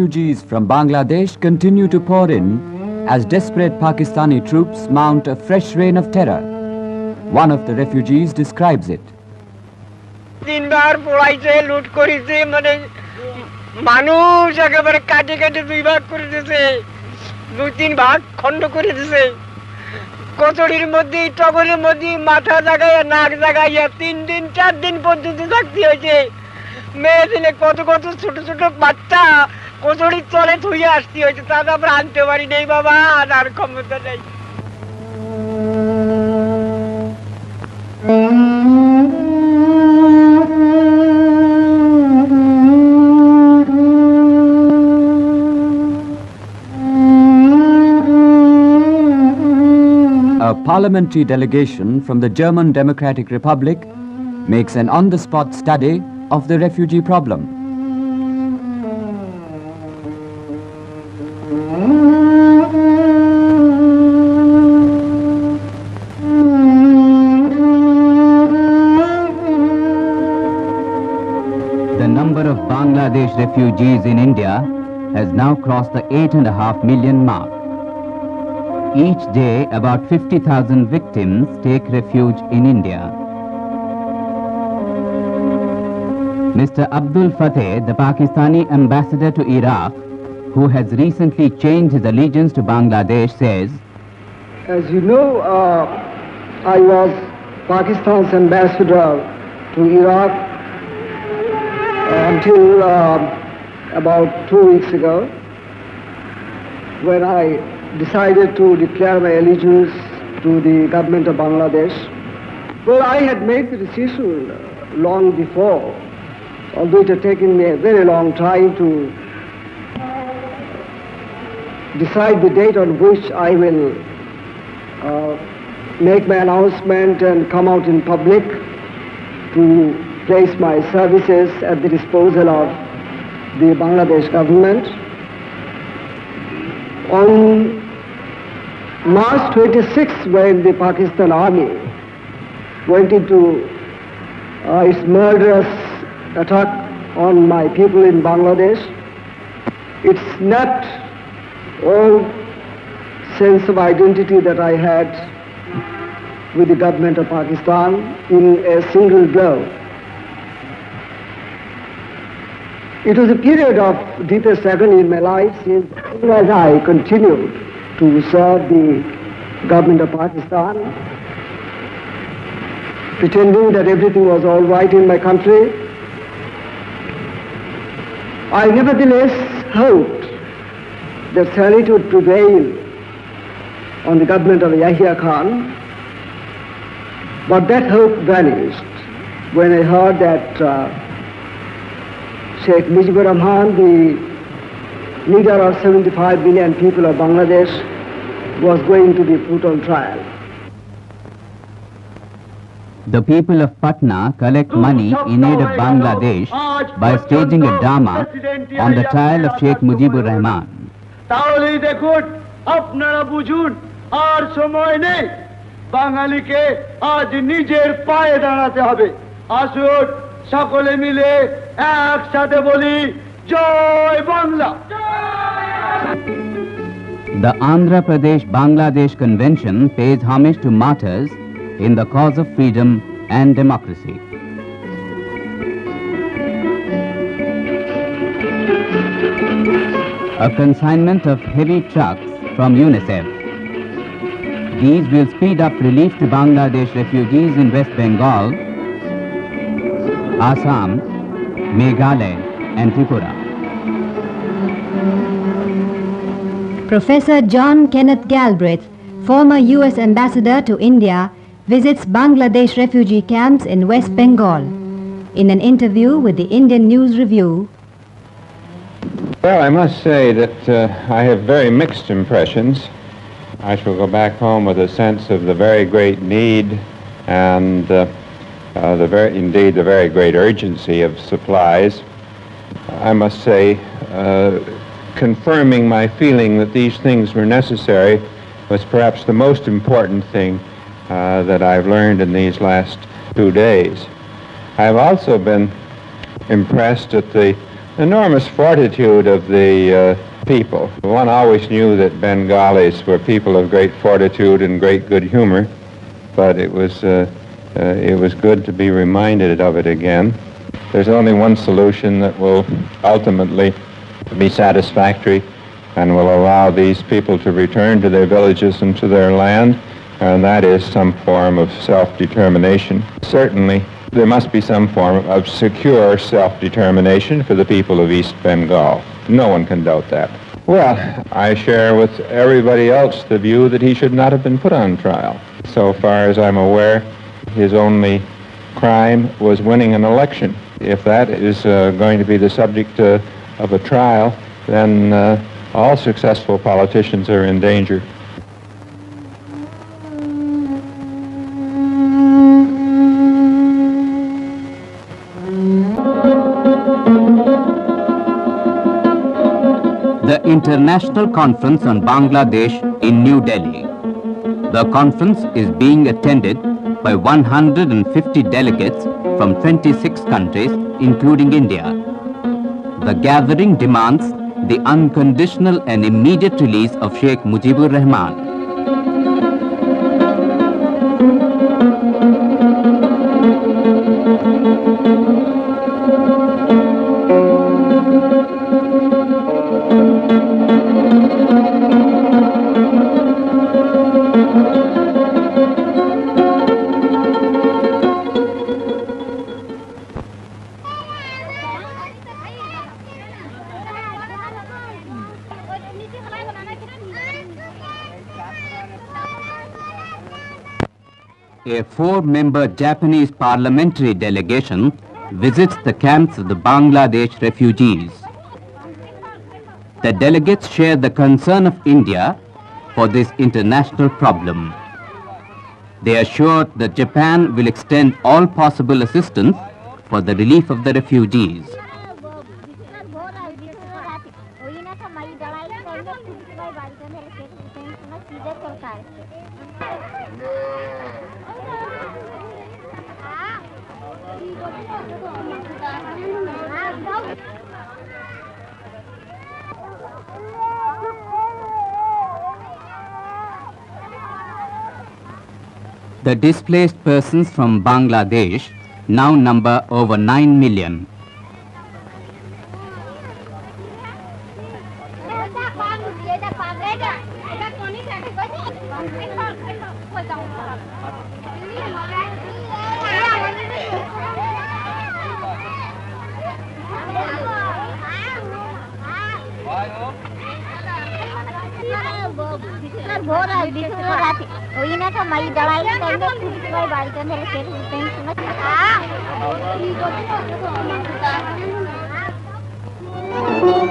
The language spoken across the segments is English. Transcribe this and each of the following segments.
refugees from Bangladesh continue to pour in as desperate Pakistani troops mount a fresh reign of terror. One of the refugees describes it. তিনবার পড়াইছে, লুট করেছে, মানে মানুষ একেবারে কাটে কাটে দুই ভাগ করে দিয়েছে, দুই তিন ভাগ খণ্ড করে দিয়েছে। কচুরির মধ্যে, টগরের মধ্যে মাথা জাগাইয়া নাক জাগাইয়া 3 দিন 4 দিন পর্যন্ত থাকতে হয়েছে। মেয়ে ছেলে কত কত ছোট ছোট বাচ্চা কচুরির তলে ধুয়ে আসতে হয়েছে, তাতে আমরা আনতে পারি নেই বাবা, আর ক্ষমতা নেই। A parliamentary delegation from the German Democratic Republic makes an on-the-spot study of the refugee problem. The number of Bangladesh refugees in India has now crossed the 8.5 million mark. Each day, about 50,000 victims take refuge in India. Mr. Abdul Fateh, the Pakistani ambassador to Iraq, who has recently changed his allegiance to Bangladesh, says, as you know, I was Pakistan's ambassador to Iraq until about 2 weeks ago, when I decided to declare my allegiance to the government of Bangladesh. Well, I had made the decision long before, although it had taken me a very long time to decide the date on which I will make my announcement and come out in public to place my services at the disposal of the Bangladesh government. On March 26th, when the Pakistan Army went into its murderous attack on my people in Bangladesh, it snapped all sense of identity that I had with the government of Pakistan in a single blow. It was a period of deepest agony in my life, since as I continued to serve the government of Pakistan, pretending that everything was all right in my country. I nevertheless hoped that sanity would prevail on the government of Yahya Khan, but that hope vanished when I heard that Sheikh Mujibur Rahman, the leader of 75 million people of Bangladesh, was going to be put on trial. The people of Patna collect money in aid of Bangladesh by staging a drama on the trial of Sheikh Mujibur Rahman. তাহলেই দেখুন, আপনারা বুঝুন, আর সময় নেই, বাঙালিকে আজ নিজের পায়ে দাঁড়াতে হবে। আসুন সকলে মিলে একসাথে বলি, জয় Bangla. The Andhra Pradesh Bangladesh Convention pays homage to martyrs in the cause of freedom and democracy. A consignment of heavy trucks from UNICEF. These will speed up relief to Bangladesh refugees in West Bengal, Assam, Meghalaya and Tripura. Professor John Kenneth Galbraith, former U.S. ambassador to India, visits Bangladesh refugee camps in West Bengal. In an interview with the Indian News Review, well, I must say that I have very mixed impressions. I shall go back home with a sense of the very great need and indeed the very great urgency of supplies. I must say, confirming my feeling that these things were necessary was perhaps the most important thing that I've learned in these last 2 days. I've also been impressed at the enormous fortitude of the people. One always knew that Bengalis were people of great fortitude and great good humor, but it was good to be reminded of it again. There's only one solution that will ultimately be satisfactory and will allow these people to return to their villages and to their land, and that is some form of self-determination. Certainly, there must be some form of secure self-determination for the people of East Bengal. No one can doubt that. Well, I share with everybody else the view that he should not have been put on trial. So far as I'm aware, his only crime was winning an election. If that is going to be the subject of a trial, then all successful politicians are in danger. The International Conference on Bangladesh in New Delhi. The conference is being attended by 150 delegates from 26 countries, including India. The gathering demands the unconditional and immediate release of Sheikh Mujibur Rahman. A 4-member Japanese parliamentary delegation visits the camps of the Bangladesh refugees. The delegates share the concern of India for this international problem. They assure that Japan will extend all possible assistance for the relief of the refugees. The displaced persons from Bangladesh now number over 9 million.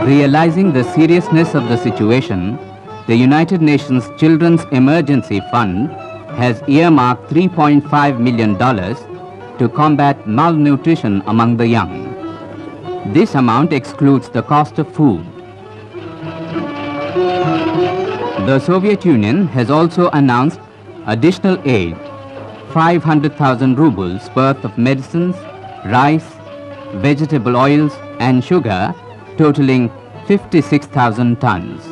Realizing the seriousness of the situation, the United Nations Children's Emergency Fund has earmarked $3.5 million to combat malnutrition among the young. This amount excludes the cost of food. The Soviet Union has also announced additional aid, 500,000 rubles worth of medicines, rice, vegetable oils and sugar, totaling 56,000 tons.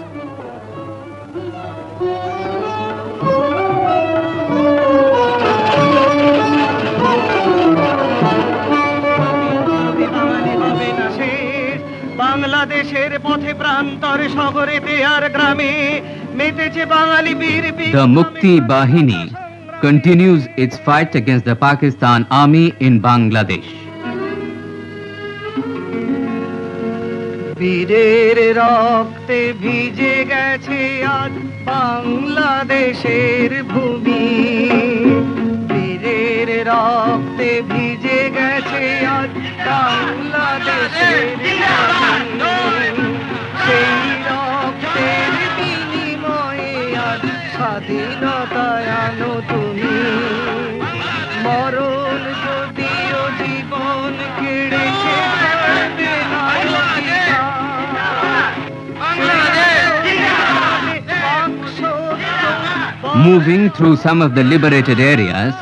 The Mukti Bahini continues its fight against the Pakistan Army in Bangladesh. বীরের রক্তে ভিজে গেছে আজ বাংলাদেশের ভূমি, বীরের রক্তে ভিজে গেছে আজ বাংলাদেশের ভূমি, সেই রক্তের বিনিময়ে আজ স্বাধীনতায় আনো তুমি, মরণ যদিও জীবন কেড়েছে Moving through some of the liberated areas,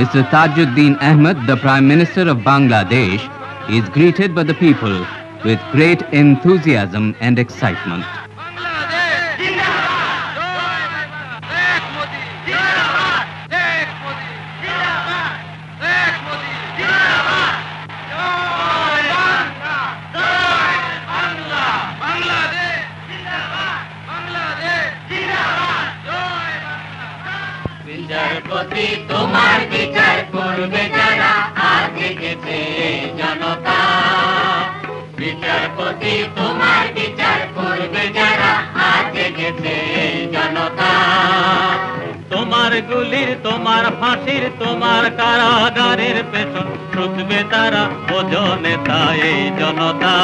Mr. Tajuddin Ahmed, the Prime Minister of Bangladesh, is greeted by the people with great enthusiasm and excitement. বিচারপতি তোমার বিচার করবে যারা আগে গেছে জনতা বিচারপতি তোমার বিচার করবে যারা আগে গেছে জনতা তোমার গুলির তোমার ফাঁসির তোমার কারাগারের পেছন ছুটবে তারা ওজনে তাই জনতা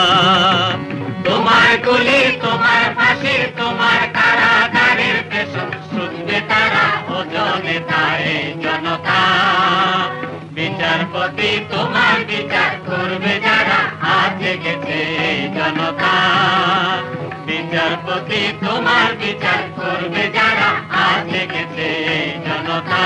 তোমার গুলির তোমার ফাঁসির তোমার কারাগারের পেছন ছুটবে তারা ওজনে তাই জনতা বিচারপতি তোমার বিচার করবে যারা আজকে গেছে জনতা বিচারপতি তোমার বিচার করবে যারা আজকে গেছে জনতা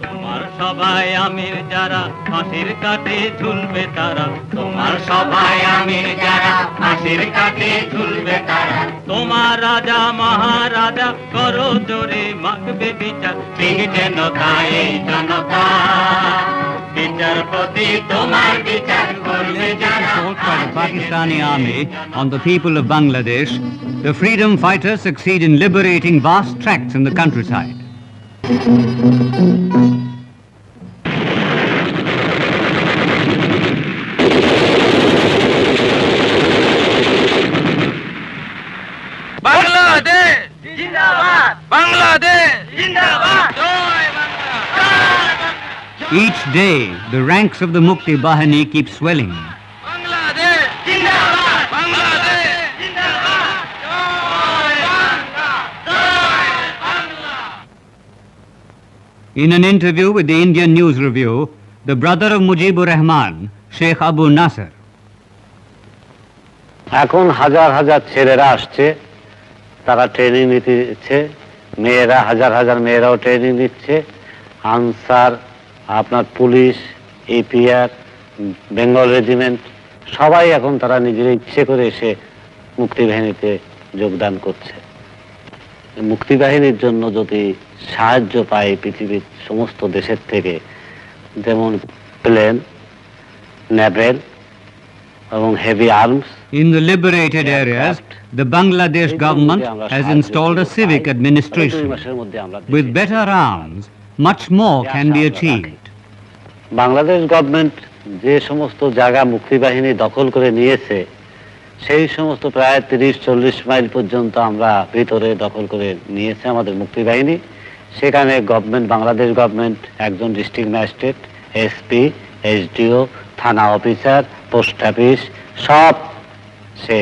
তোমার সবাই আমির যারা ফাঁসির কাটে ঝুলবে তারা তোমার সবাই আমির যারা ফাঁসির কাটে ঝুলবে তারা তোমার রাজা মহারাজা করো জোরে মাগবে বিচার ঠিক যেন তাই জনতা বিচারপতি তোমার বিচার করবে যারা by the Pakistani army on the people of Bangladesh, the freedom fighters succeed in liberating vast tracts in the countryside. Bangladesh Zindabad Bangladesh Zindabad Joy Bangladesh Each day, the ranks of the Mukti Bahini keep swelling. Bangladesh Zindabad Bangladesh Zindabad Joy Bangladesh In an interview with the Indian News Review, the brother of Mujibur Rahman, Sheikh Abu Nasser, এখন হাজার হাজার ছেলেরা আসছে, তারা training নিচ্ছে, মেয়েরা হাজার হাজার মেয়েরাও ট্রেনিং নিচ্ছে, আনসার, আপনার পুলিশ, এপিআর, বেঙ্গল রেজিমেন্ট, সবাই এখন তারা নিজের ইচ্ছে করে এসে মুক্তিবাহিনীতে যোগদান করছে। মুক্তিবাহিনীর জন্য যদি সাহায্য পায় পৃথিবীর সমস্ত দেশের থেকে, যেমন প্লেন, নেভেল এবং heavy arms, in the liberated areas, the Bangladesh government has installed a civic administration. With better arms, much more can be achieved. Bangladesh government যে সমস্ত জায়গা মুক্তিবাহিনী দখল করে নিয়েছে, সেই সমস্ত প্রায় 30-40 মাইল পর্যন্ত আমরা ভিতরে দখল করে নিয়েছে আমাদের মুক্তিবাহিনী। সেখানে গভর্নমেন্ট, বাংলাদেশ গভর্নমেন্ট একজন ডিস্ট্রিক্ট ম্যাজিস্ট্রেট, এসপি, এসডিও, থানা অফিসার, পোস্ট অফিস সব সে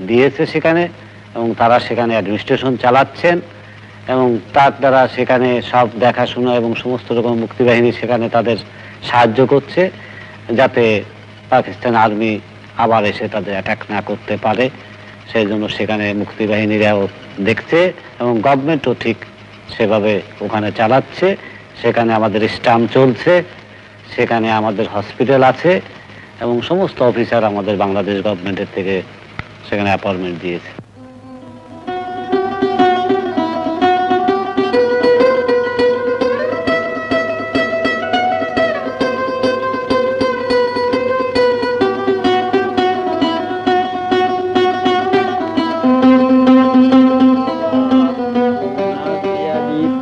দিয়েছে সেখানে, এবং তারা সেখানে অ্যাডমিনিস্ট্রেশন চালাচ্ছেন এবং তার দ্বারা সেখানে সব দেখাশোনা এবং সমস্ত রকম মুক্তিবাহিনী সেখানে তাদের সাহায্য করছে, যাতে পাকিস্তান আর্মি আবার এসে তাদের অ্যাটাক না করতে পারে। সেই জন্য সেখানে মুক্তিবাহিনীরাও দেখছে এবং গভর্নমেন্টও ঠিক সেভাবে ওখানে চালাচ্ছে। সেখানে আমাদের স্টাম্প চলছে, সেখানে আমাদের হসপিটাল আছে এবং সমস্ত অফিসার আমাদের বাংলাদেশ গভর্নমেন্টের থেকে সেখানে অ্যাপয়েন্টমেন্ট দিয়েছে।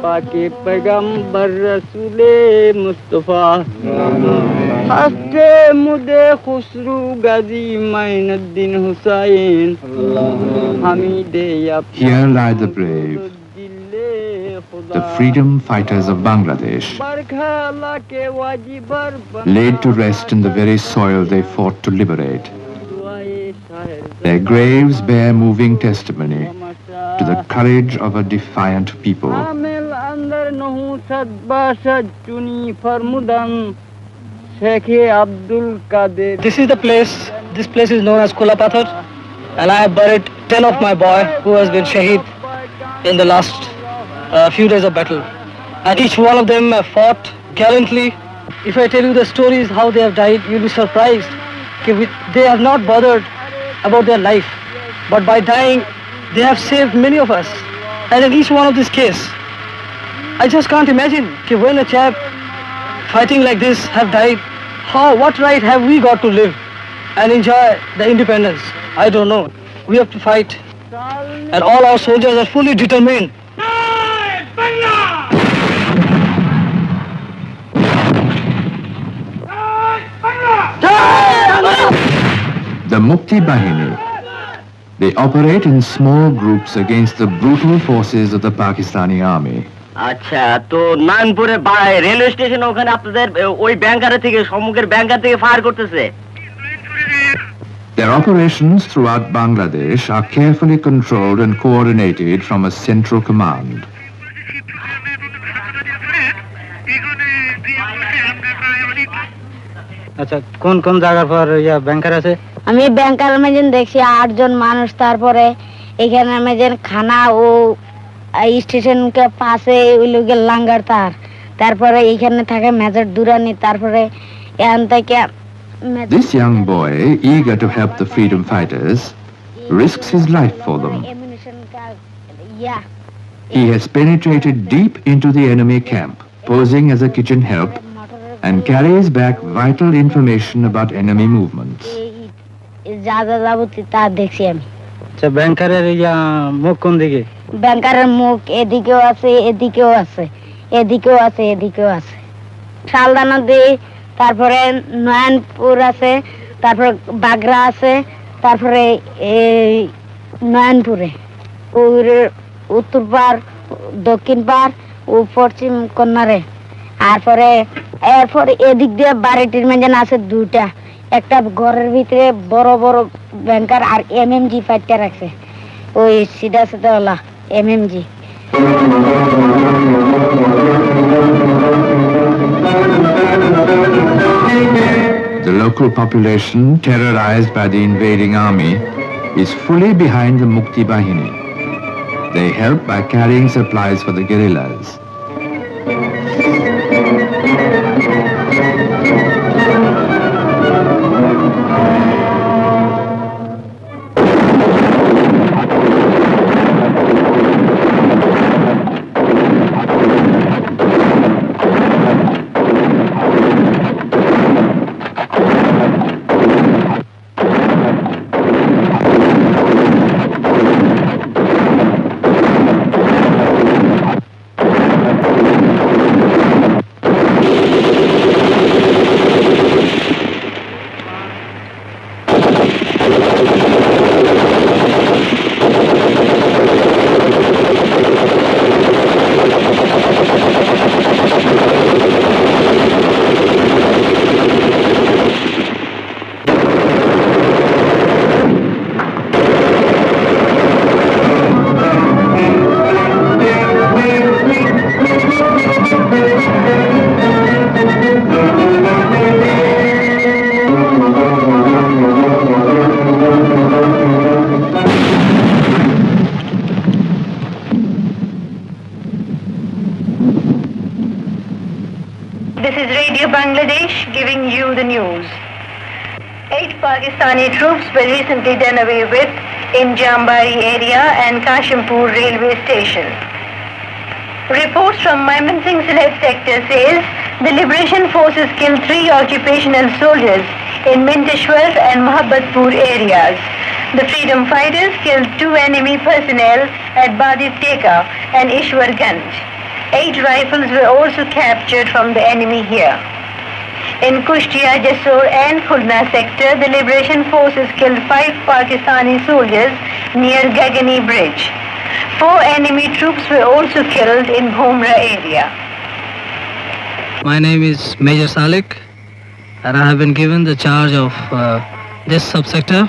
পাকে पैगंबर रसूले मुस्तफा हस्ते मुदे खुसरू गाजी माइनुद्दीन Hussain हमीदे Here lie the brave, the freedom fighters of Bangladesh, laid to rest in the very soil they fought to liberate. Their graves bear moving testimony to the courage of a defiant people. This is the place. This place is known as Kulapathar, and I have buried 10 of my boy who has been shaheed in the last few days of battle. And each one of them fought gallantly. If I tell you the stories how they have died, you'll be surprised. they are not bothered about their life, but by dying, they have saved many of us. And in each one of these cases, I just can't imagine when a chap fighting like this have died, what right have we got to live and enjoy the independence? I don't know. We have to fight, and all our soldiers are fully determined. The Mukti Bahini. They operate in small groups against the brutal forces of the Pakistani army. আচ্ছা, তো নানপুরে railway station ওখানে আপনাদের ওই ব্যাংকার থেকে সম্মুখের ব্যাংকার থেকে fire করতেছে। Their operations throughout Bangladesh are carefully controlled and coordinated from a central command. আচ্ছা, কোন কোন জায়গার পর ব্যাংকার আছে? আমি ব্যাংকার মেজেন দেখছি 8 জন মানুষ, তারপরে এখানে মেজেন খানা ও স্টেশনকে পাশে ওই লোকের লাঙ্গার তার, তারপরে এখানে থাকে মেজর দুরানি, তারপরে এখান থেকে This young boy, eager to help the freedom fighters, risks his life for them. He has penetrated deep into the enemy camp, posing as a kitchen help, and carries back vital information about enemy movements. যা যা যাবতীয় তা দেখছি আমি। আচ্ছা, ব্যাংকারের মুখ কোন দিকে? ব্যাংকারের মুখ এদিকেও আছে, এদিকেও আছে, এদিকেও আছে, এদিকেও আছে। শালদা নদী, তারপরে নয়নপুর আছে, তারপরে বাগরা আছে, তারপরে এই নয়নপুরে উত্তর পার, দক্ষিণ পার ও পশ্চিম কন্যারে। এরপরে এদিক দিয়ে বাড়িটির মেজান আছে 2টা, একটা ঘরের ভিতরে বড় বড় ব্যাংকার আর MMG ফাইটটা রাখছে, ওই সিধা সিধা OLA MMG। The local population, terrorized by the invading army, is fully behind the Mukti Bahini. They help by carrying supplies for the guerrillas. This is Radio Bangladesh giving you the news. 8 Pakistani troops were recently done away with in Jambari area and Kashimpur railway station. Reports from Mymensingh Sylhet sector says the Liberation Forces killed 3 occupational soldiers in Minteshwar and Mohabbatpur areas. The freedom fighters killed 2 enemy personnel at Badi Teka and Ishwarganj. 8 rifles were also captured from the enemy here. In Kushtia, Jessore and Khulna sector, the Liberation Forces killed 5 Pakistani soldiers near Gagani Bridge. 4 enemy troops were also killed in Bhomra area. My name is Major Salik, and I have been given the charge of this subsector,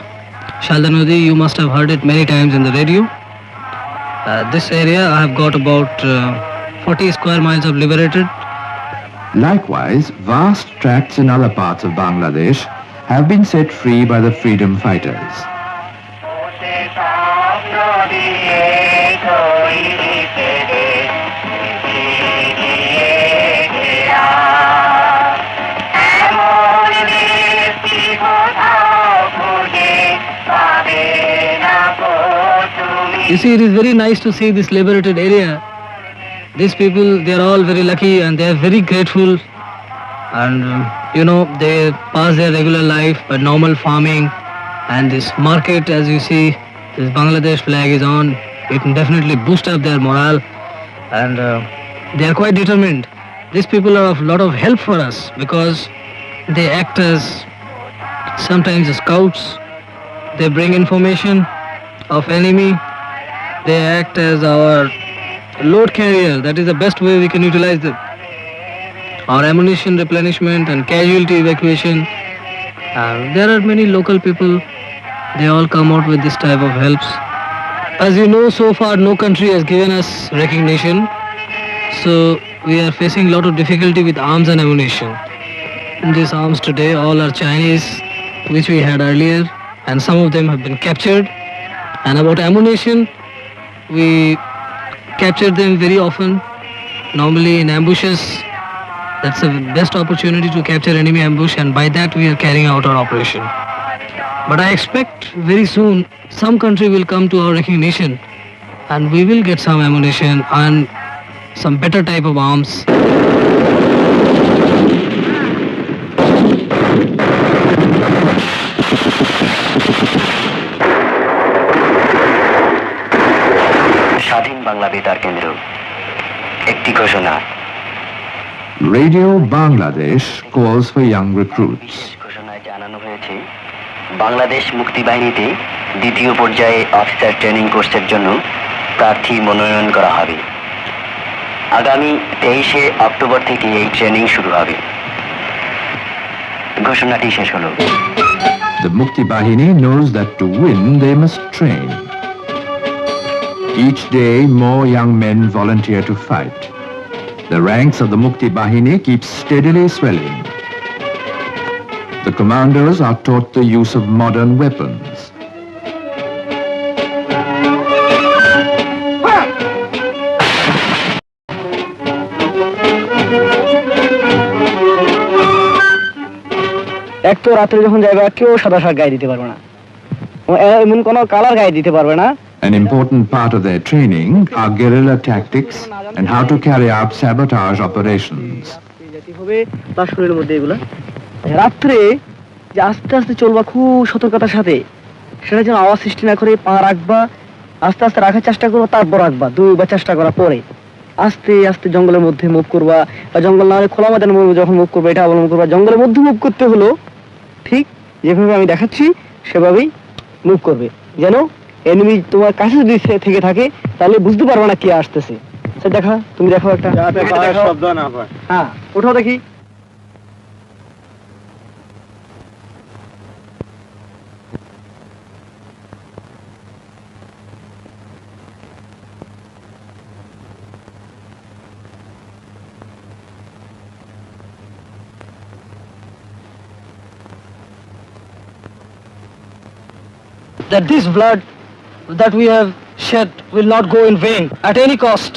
Shalda Nadi. You must have heard it many times in the radio. This area I have got about 40 square miles of liberated. Likewise, vast tracts in other parts of Bangladesh have been set free by the freedom fighters. এমন বৃষ্টি কোথায় You see, it is very nice to see this liberated area. These people, they are all very lucky and they are very grateful. And, they pass their regular life by normal farming. And this market, as you see, this Bangladesh flag is on. It can definitely boost up their morale. And they are quite determined. These people are of a lot of help for us because they act as sometimes the scouts. They bring information of enemy. They act as our load carrier. That is the best way we can utilize them. Our ammunition replenishment and casualty evacuation. There are many local people. They all come out with this type of helps. As you know, so far no country has given us recognition. So we are facing a lot of difficulty with arms and ammunition. These arms today all are Chinese, which we had earlier, and some of them have been captured. And about ammunition, we capture them very often, normally in ambushes. That's the best opportunity to capture enemy ambush, and by that we are carrying out our operation. But I expect very soon some country will come to our recognition and we will get some ammunition and some better type of arms. স্বাধীন বাংলা বেতার কেন্দ্র একটি ঘোষণা Radio Bangladesh calls for young recruits. ঘোষণায় জানানো হয়েছে বাংলাদেশ মুক্তি বাহিনীতে দ্বিতীয় পর্যায়ে অফিসার ট্রেনিং কোর্সের জন্য প্রার্থী মনোনয়ন করা হবে আগামী 23শে অক্টোবর থেকে এই ট্রেনিং শুরু হবে ঘোষণাটি শেষ হলো The Mukti Bahini knows that to win they must train. Each day more young men volunteer to fight. The ranks of the Mukti Bahini keep steadily swelling. The commanders are taught the use of modern weapons. এক তো রাত্রে যখন যাইবা কেউ সাদা শাক গায়ে দিতে পারবে না এমন কোনো কালার গায়ে দিতে পারবে না An important part of their training are guerrilla tactics and how to carry out sabotage operations. তার শরীরের মধ্যে এগুলা রাত্রে যে আস্তে আস্তে চলবা খুব সতর্কতার সাথে সেটা যেন আওয়াজ সৃষ্টি না করে পা রাখবা আস্তে আস্তে রাখার চেষ্টা করবো তারপর রাখবা দুইবার চেষ্টা করার পরে আস্তে আস্তে জঙ্গলের মধ্যে মুভ করবা বা জঙ্গল না হলে খোলা ময়দানে যখন মুভ করবা এটা অবলম্বন করবা জঙ্গলের মধ্যে মুভ করতে হলো ঠিক যেভাবে আমি দেখাচ্ছি সেভাবেই মুভ করবে যেন এনিমি তোমার কাছে যদি থেকে থাকে তাহলে বুঝতে পারবে না কে আসতেছে দেখা তুমি দেখো একটা শব্দ না হয় হ্যাঁ ওঠাও দেখি that this blood that we have shed will not go in vain. At any cost,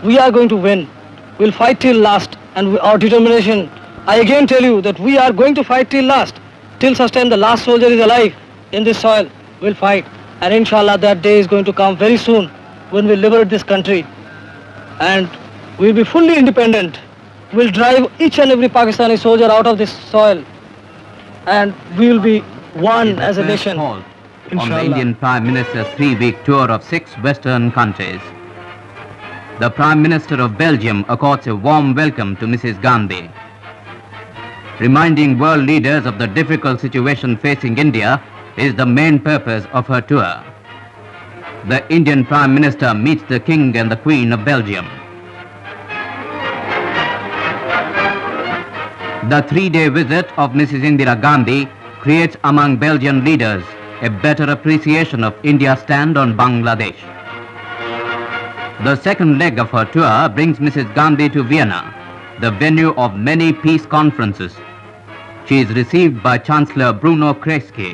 we are going to win. We'll fight till last, and our determination, I again tell you that we are going to fight till last. Till such time the last soldier is alive in this soil, we'll fight. And inshallah that day is going to come very soon when we liberate this country. And we'll be fully independent. We'll drive each and every Pakistani soldier out of this soil. And we will be one as a nation. On the Indian Prime Minister's 3-week tour of 6 Western countries. The Prime Minister of Belgium accords a warm welcome to Mrs. Gandhi. Reminding world leaders of the difficult situation facing India is the main purpose of her tour. The Indian Prime Minister meets the King and the Queen of Belgium. The 3-day visit of Mrs. Indira Gandhi creates among Belgian leaders a better appreciation of India's stand on Bangladesh. The second leg of her tour brings Mrs. Gandhi to Vienna, the venue of many peace conferences. She is received by Chancellor Bruno Kreisky.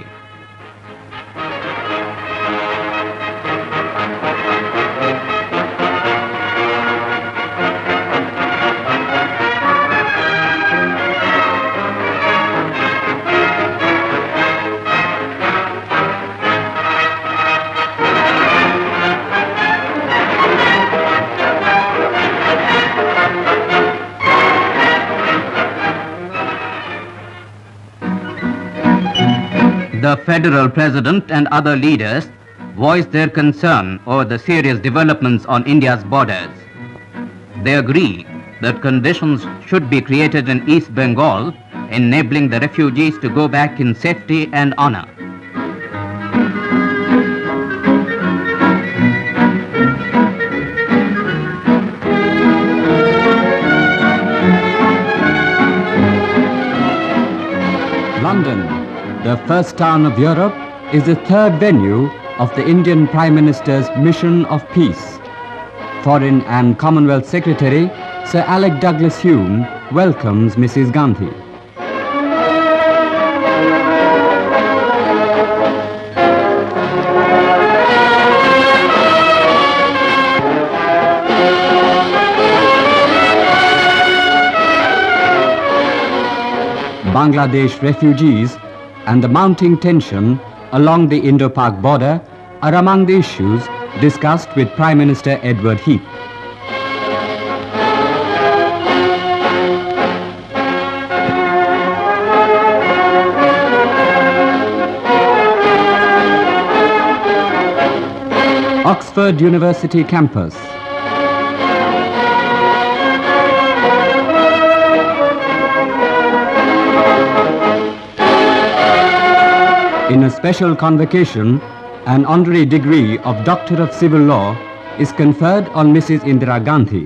The federal president and other leaders voiced their concern over the serious developments on India's borders. They agree that conditions should be created in East Bengal, enabling the refugees to go back in safety and honor. London, the first town of Europe, is the third venue of the Indian Prime Minister's mission of peace. Foreign and Commonwealth Secretary Sir Alec Douglas Hume welcomes Mrs. Gandhi. Bangladesh refugees and the mounting tension along the Indo-Pak border are among the issues discussed with Prime Minister Edward Heath. Oxford University campus. In a special convocation, an honorary degree of Doctor of Civil Law is conferred on Mrs. Indira Gandhi,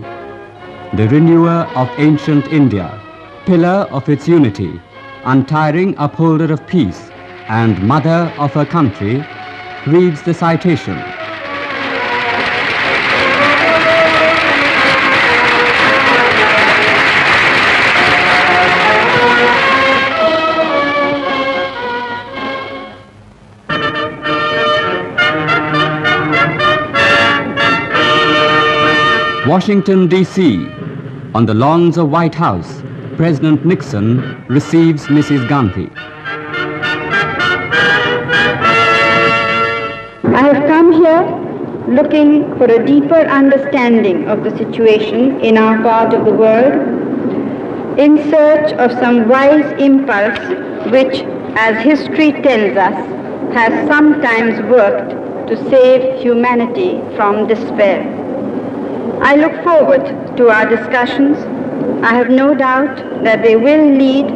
the renewer of ancient India, pillar of its unity, untiring upholder of peace, and mother of her country, reads the citation. Washington, D.C. On the lawns of White House, President Nixon receives Mrs. Gandhi. I have come here looking for a deeper understanding of the situation in our part of the world, in search of some wise impulse which, as history tells us, has sometimes worked to save humanity from despair. I look forward to our discussions. I have no doubt that they will lead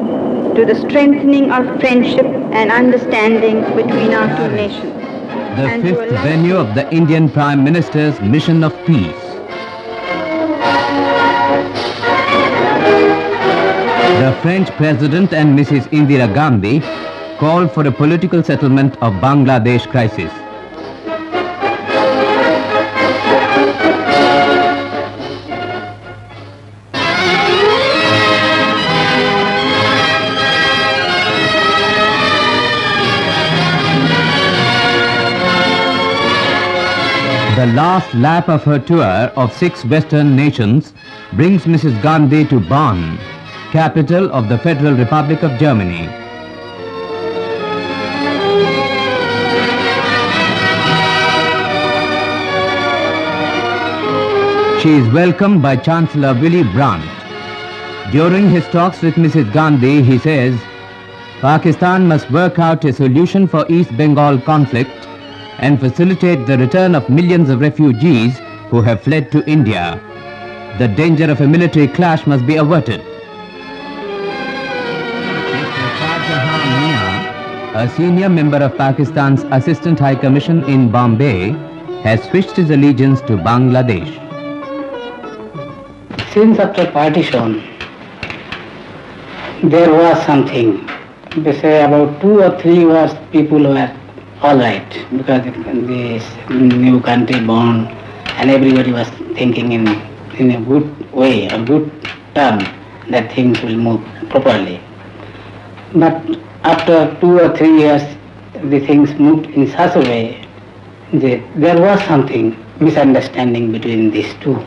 to the strengthening of friendship and understanding between our two nations. The fifth venue of the Indian Prime Minister's mission of peace. The French President and Mrs. Indira Gandhi called for a political settlement of Bangladesh crisis. The last lap of her tour of 6 Western nations brings Mrs. Gandhi to Bonn, capital of the Federal Republic of Germany. She is welcomed by Chancellor Willy Brandt. During his talks with Mrs. Gandhi, he says, Pakistan must work out a solution for East Bengal conflict and facilitate the return of millions of refugees who have fled to India. The danger of a military clash must be averted. A senior member of Pakistan's Assistant High Commission in Bombay has switched his allegiance to Bangladesh. Since after partition, there was something. They say about 2 or 3 years people were all right, because this new country born and everybody was thinking in a good way, a good term, that things will move properly. But after 2 or 3 years, the things moved in such a way that there was something misunderstanding between these two.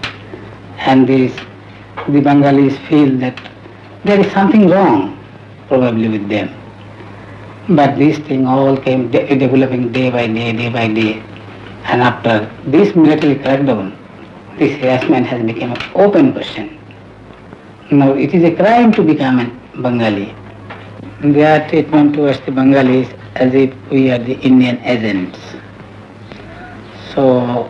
And the Bengalis feel that there is something wrong probably with them. But this thing all came developing day by day. And after this military crackdown, this harassment has become an open question. Now it is a crime to become a Bengali. Their treatment towards the Bengalis as if we are the Indian agents. So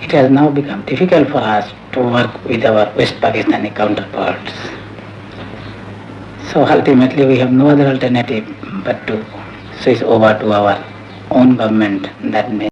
it has now become difficult for us to work with our West Pakistani counterparts. So ultimately we have no other alternative but to switch over to our own government that may